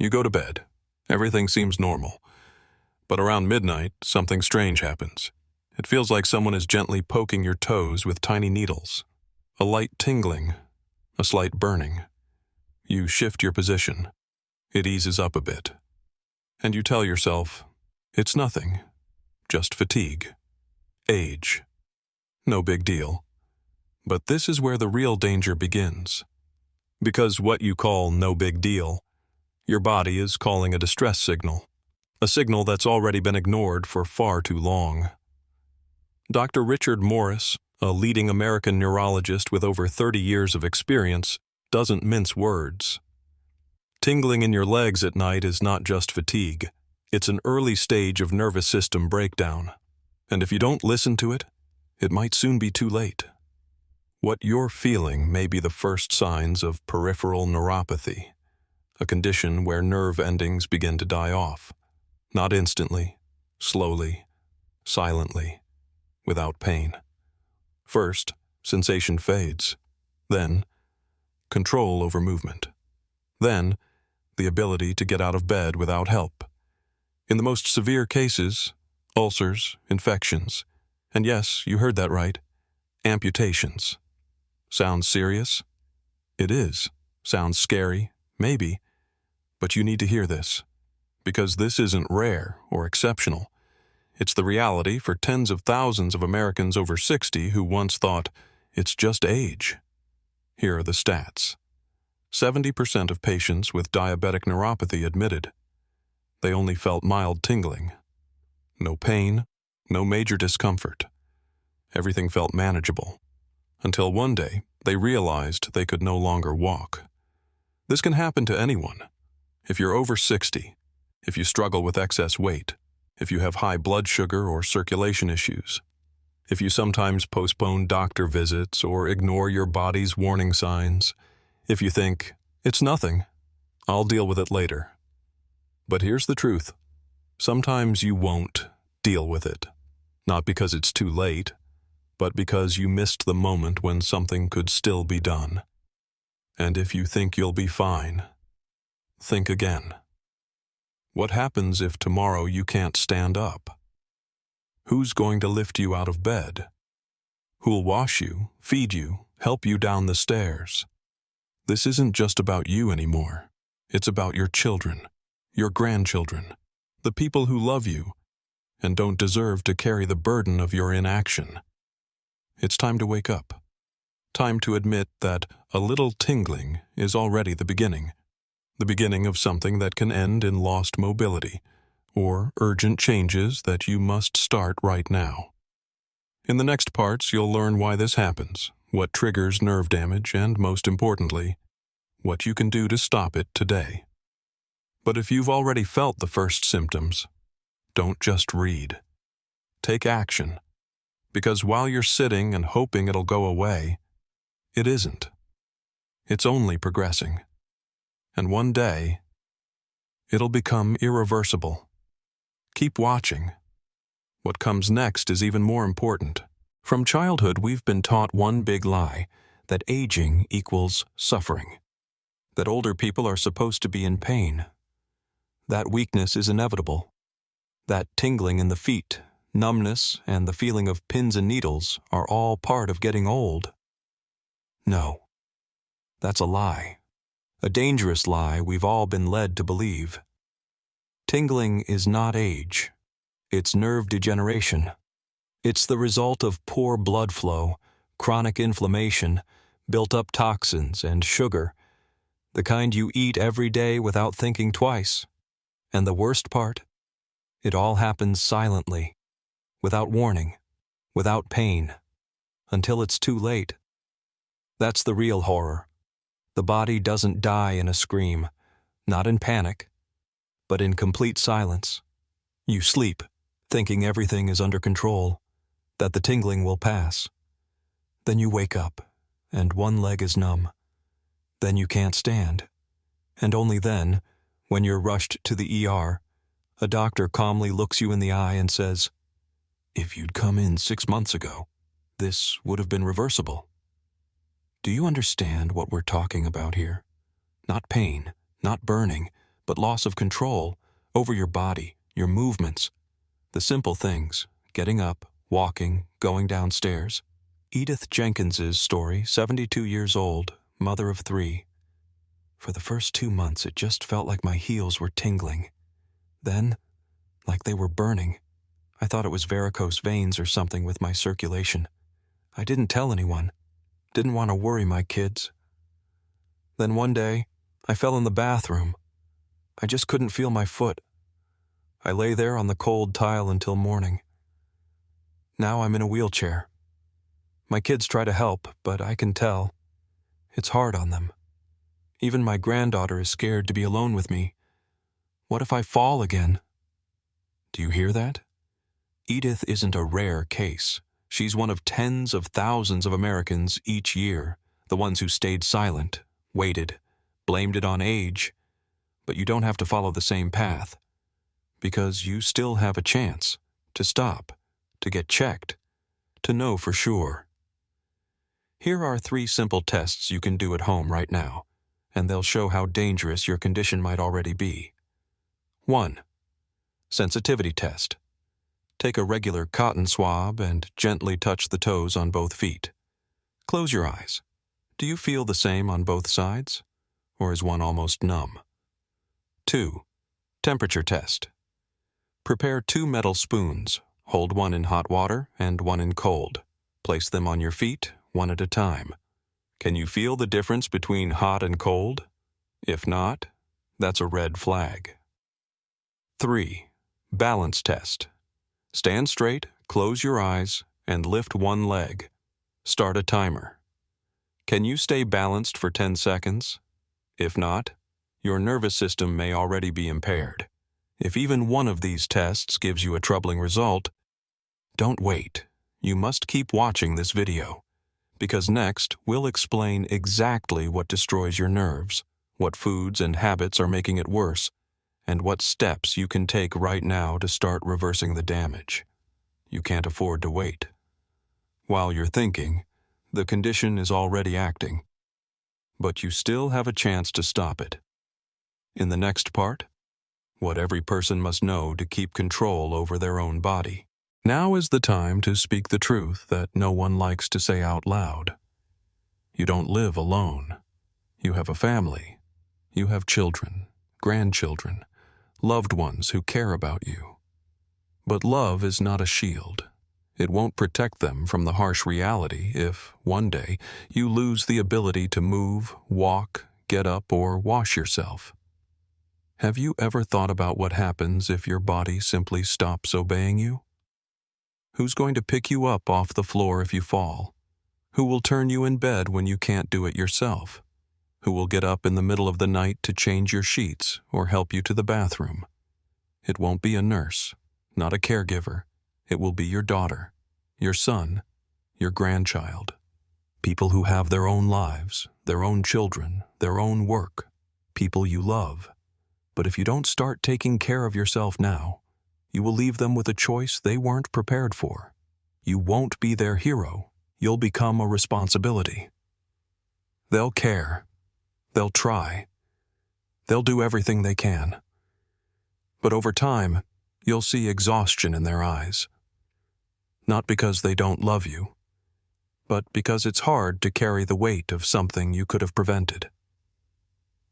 You go to bed. Everything seems normal. But around midnight, something strange happens. It feels like someone is gently poking your toes with tiny needles. A light tingling, a slight burning. You shift your position. It eases up a bit. And you tell yourself, it's nothing, just fatigue. Age. No big deal. But this is where the real danger begins. Because what you call no big deal, your body is calling a distress signal. A signal that's already been ignored for far too long. Dr. Richard Morris, a leading American neurologist with over 30 years of experience, doesn't mince words. Tingling in your legs at night is not just fatigue. It's an early stage of nervous system breakdown. And if you don't listen to it, it might soon be too late. What you're feeling may be the first signs of peripheral neuropathy, a condition where nerve endings begin to die off. Not instantly, slowly, silently, without pain. First, sensation fades. Then, control over movement. Then, the ability to get out of bed without help. In the most severe cases, ulcers, infections, and yes, you heard that right, amputations. Sounds serious? It is. Sounds scary? Maybe. But you need to hear this. Because this isn't rare or exceptional. It's the reality for tens of thousands of Americans over 60 who once thought, it's just age. Here are the stats. 70% of patients with diabetic neuropathy admitted. They only felt mild tingling. No pain, no major discomfort. Everything felt manageable. Until one day, they realized they could no longer walk. This can happen to anyone. If you're over 60, if you struggle with excess weight, if you have high blood sugar or circulation issues, if you sometimes postpone doctor visits or ignore your body's warning signs, if you think, it's nothing, I'll deal with it later. But here's the truth. Sometimes you won't deal with it. Not because it's too late, but because you missed the moment when something could still be done. And if you think you'll be fine, think again. What happens if tomorrow you can't stand up? Who's going to lift you out of bed? Who'll wash you, feed you, help you down the stairs? This isn't just about you anymore. It's about your children, your grandchildren, the people who love you and don't deserve to carry the burden of your inaction. It's time to wake up. Time to admit that a little tingling is already the beginning of something that can end in lost mobility, or urgent changes that you must start right now. In the next parts, you'll learn why this happens, what triggers nerve damage, and most importantly, what you can do to stop it today. But if you've already felt the first symptoms, don't just read. Take action. Because while you're sitting and hoping it'll go away, it isn't. It's only progressing. And one day, it'll become irreversible. Keep watching. What comes next is even more important. From childhood, we've been taught one big lie, that aging equals suffering. That older people are supposed to be in pain. That weakness is inevitable. That tingling in the feet, numbness, and the feeling of pins and needles are all part of getting old. No, that's a lie. A dangerous lie we've all been led to believe. Tingling is not age. It's nerve degeneration. It's the result of poor blood flow, chronic inflammation, built-up toxins, and sugar, the kind you eat every day without thinking twice. And the worst part? It all happens silently, without warning, without pain, until it's too late. That's the real horror. The body doesn't die in a scream, not in panic, but in complete silence. You sleep, thinking everything is under control, that the tingling will pass. Then you wake up, and one leg is numb. Then you can't stand. And only then, when you're rushed to the ER, a doctor calmly looks you in the eye and says, "If you'd come in 6 months ago, this would have been reversible." Do you understand what we're talking about here? Not pain, not burning, but loss of control over your body, your movements, the simple things, getting up, walking, going downstairs. Edith Jenkins's story, 72 years old, mother of 3. For the first 2 months, it just felt like my heels were tingling. Then, like they were burning. I thought it was varicose veins or something with my circulation. I didn't tell anyone. Didn't want to worry my kids. Then one day, I fell in the bathroom. I just couldn't feel my foot. I lay there on the cold tile until morning. Now I'm in a wheelchair. My kids try to help, but I can tell. It's hard on them. Even my granddaughter is scared to be alone with me. What if I fall again? Do you hear that? Edith isn't a rare case. She's one of tens of thousands of Americans each year, the ones who stayed silent, waited, blamed it on age. But you don't have to follow the same path, because you still have a chance to stop, to get checked, to know for sure. Here are 3 simple tests you can do at home right now, and they'll show how dangerous your condition might already be. 1. Sensitivity test. Take a regular cotton swab and gently touch the toes on both feet. Close your eyes. Do you feel the same on both sides? Or is one almost numb? 2. Temperature test. Prepare 2 metal spoons. Hold one in hot water and one in cold. Place them on your feet, one at a time. Can you feel the difference between hot and cold? If not, that's a red flag. 3. Balance test. Stand straight, close your eyes, and lift one leg. Start a timer. Can you stay balanced for 10 seconds? If not, your nervous system may already be impaired. If even one of these tests gives you a troubling result, don't wait. You must keep watching this video, because next we'll explain exactly what destroys your nerves, what foods and habits are making it worse, and what steps you can take right now to start reversing the damage. You can't afford to wait. While you're thinking, the condition is already acting, but you still have a chance to stop it. In the next part, what every person must know to keep control over their own body. Now is the time to speak the truth that no one likes to say out loud. You don't live alone. You have a family. You have children, grandchildren, loved ones who care about you. But love is not a shield. It won't protect them from the harsh reality if, one day, you lose the ability to move, walk, get up, or wash yourself. Have you ever thought about what happens if your body simply stops obeying you? Who's going to pick you up off the floor if you fall? Who will turn you in bed when you can't do it yourself? Who will get up in the middle of the night to change your sheets or help you to the bathroom? It won't be a nurse, not a caregiver. It will be your daughter, your son, your grandchild. People who have their own lives, their own children, their own work. People you love. But if you don't start taking care of yourself now, you will leave them with a choice they weren't prepared for. You won't be their hero. You'll become a responsibility. They'll care. They'll try. They'll do everything they can. But over time, you'll see exhaustion in their eyes. Not because they don't love you, but because it's hard to carry the weight of something you could have prevented.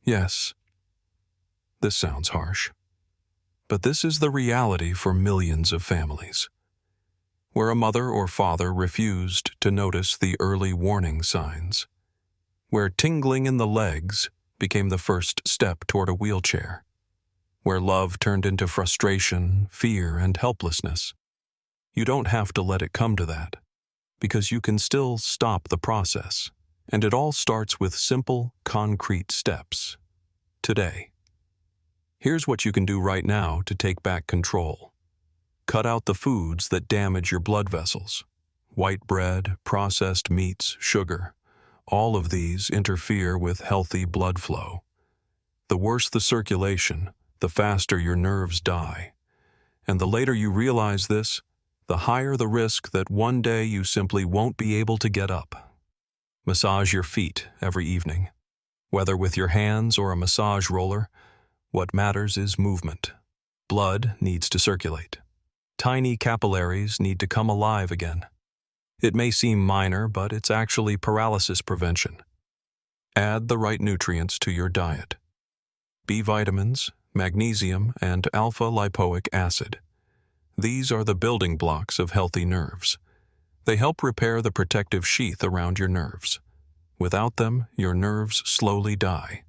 Yes, this sounds harsh, but this is the reality for millions of families, where a mother or father refused to notice the early warning signs, where tingling in the legs became the first step toward a wheelchair, where love turned into frustration, fear, and helplessness. You don't have to let it come to that, because you can still stop the process, and it all starts with simple, concrete steps. Today. Here's what you can do right now to take back control. Cut out the foods that damage your blood vessels. White bread, processed meats, sugar. All of these interfere with healthy blood flow. The worse the circulation, the faster your nerves die. And the later you realize this, the higher the risk that one day you simply won't be able to get up. Massage your feet every evening. Whether with your hands or a massage roller, What matters is movement. Blood needs to circulate. Tiny capillaries need to come alive again. It may seem minor, but it's actually paralysis prevention. Add the right nutrients to your diet. B vitamins, magnesium, and alpha-lipoic acid. These are the building blocks of healthy nerves. They help repair the protective sheath around your nerves. Without them, your nerves slowly die.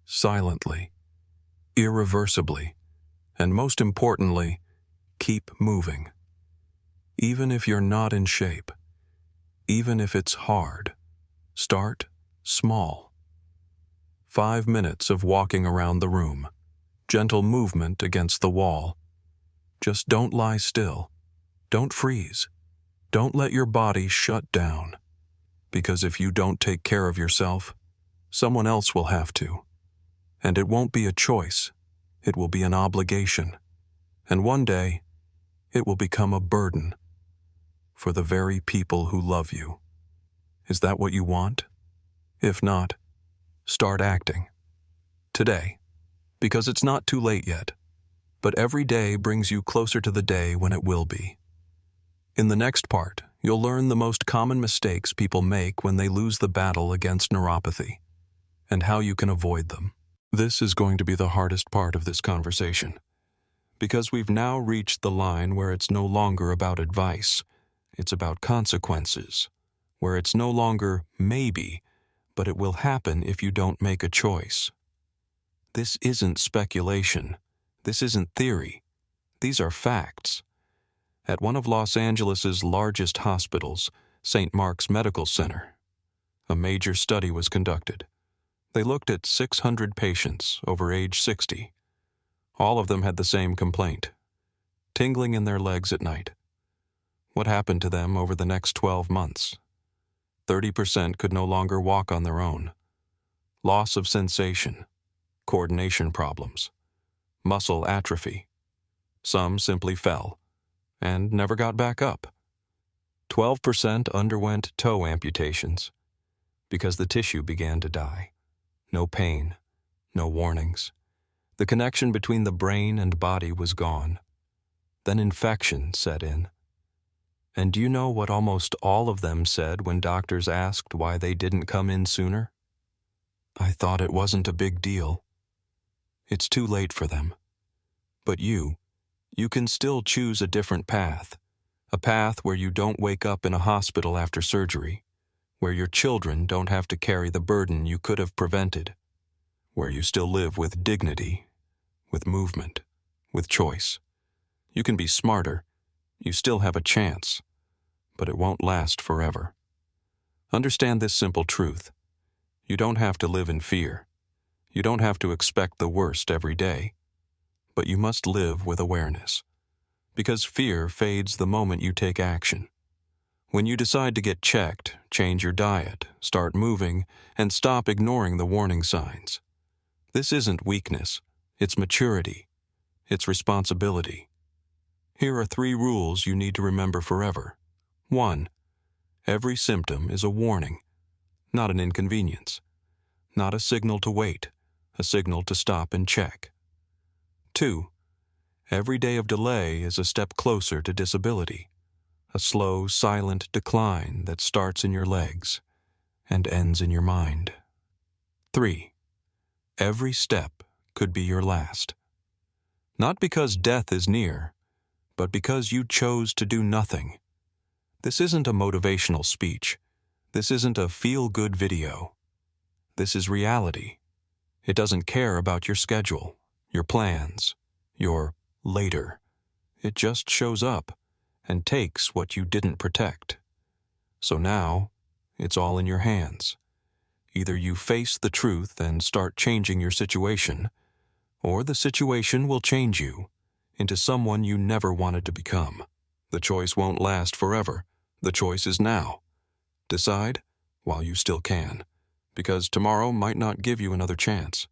Silently. Irreversibly. And most importantly, keep moving. Even if you're not in shape, even if it's hard, start small. 5 minutes of walking around the room, gentle movement against the wall. Just don't lie still. Don't freeze. Don't let your body shut down. Because if you don't take care of yourself, someone else will have to. And it won't be a choice. It will be an obligation. And one day, it will become a burden for the very people who love you. Is that what you want? If not, start acting. Today, because it's not too late yet. But every day brings you closer to the day when it will be. In the next part, you'll learn the most common mistakes people make when they lose the battle against neuropathy, and how you can avoid them. This is going to be the hardest part of this conversation, because we've now reached the line where it's no longer about advice, it's about consequences, where it's no longer maybe, but it will happen if you don't make a choice. This isn't speculation. This isn't theory. These are facts. At one of Los Angeles's largest hospitals, St. Mark's Medical Center, a major study was conducted. They looked at 600 patients over age 60. All of them had the same complaint: tingling in their legs at night. What happened to them over the next 12 months? 30% could no longer walk on their own. Loss of sensation, coordination problems, muscle atrophy. Some simply fell and never got back up. 12% underwent toe amputations because the tissue began to die. No pain, no warnings. The connection between the brain and body was gone. Then infection set in. And do you know what almost all of them said when doctors asked why they didn't come in sooner? I thought it wasn't a big deal. It's too late for them. But you can still choose a different path. A path where you don't wake up in a hospital after surgery, where your children don't have to carry the burden you could have prevented, where you still live with dignity, with movement, with choice. You can be smarter. You still have a chance, but it won't last forever. Understand this simple truth. You don't have to live in fear. You don't have to expect the worst every day, but you must live with awareness, because fear fades the moment you take action. When you decide to get checked, change your diet, start moving, and stop ignoring the warning signs. This isn't weakness, it's maturity, it's responsibility. Here are 3 rules you need to remember forever. 1. Every symptom is a warning, not an inconvenience, not a signal to wait, a signal to stop and check. 2. Every day of delay is a step closer to disability, a slow, silent decline that starts in your legs and ends in your mind. 3. Every step could be your last. Not because death is near, but because you chose to do nothing. This isn't a motivational speech. This isn't a feel-good video. This is reality. It doesn't care about your schedule, your plans, your later. It just shows up and takes what you didn't protect. So now, it's all in your hands. Either you face the truth and start changing your situation, or the situation will change you into someone you never wanted to become. The choice won't last forever. The choice is now. Decide while you still can, because tomorrow might not give you another chance.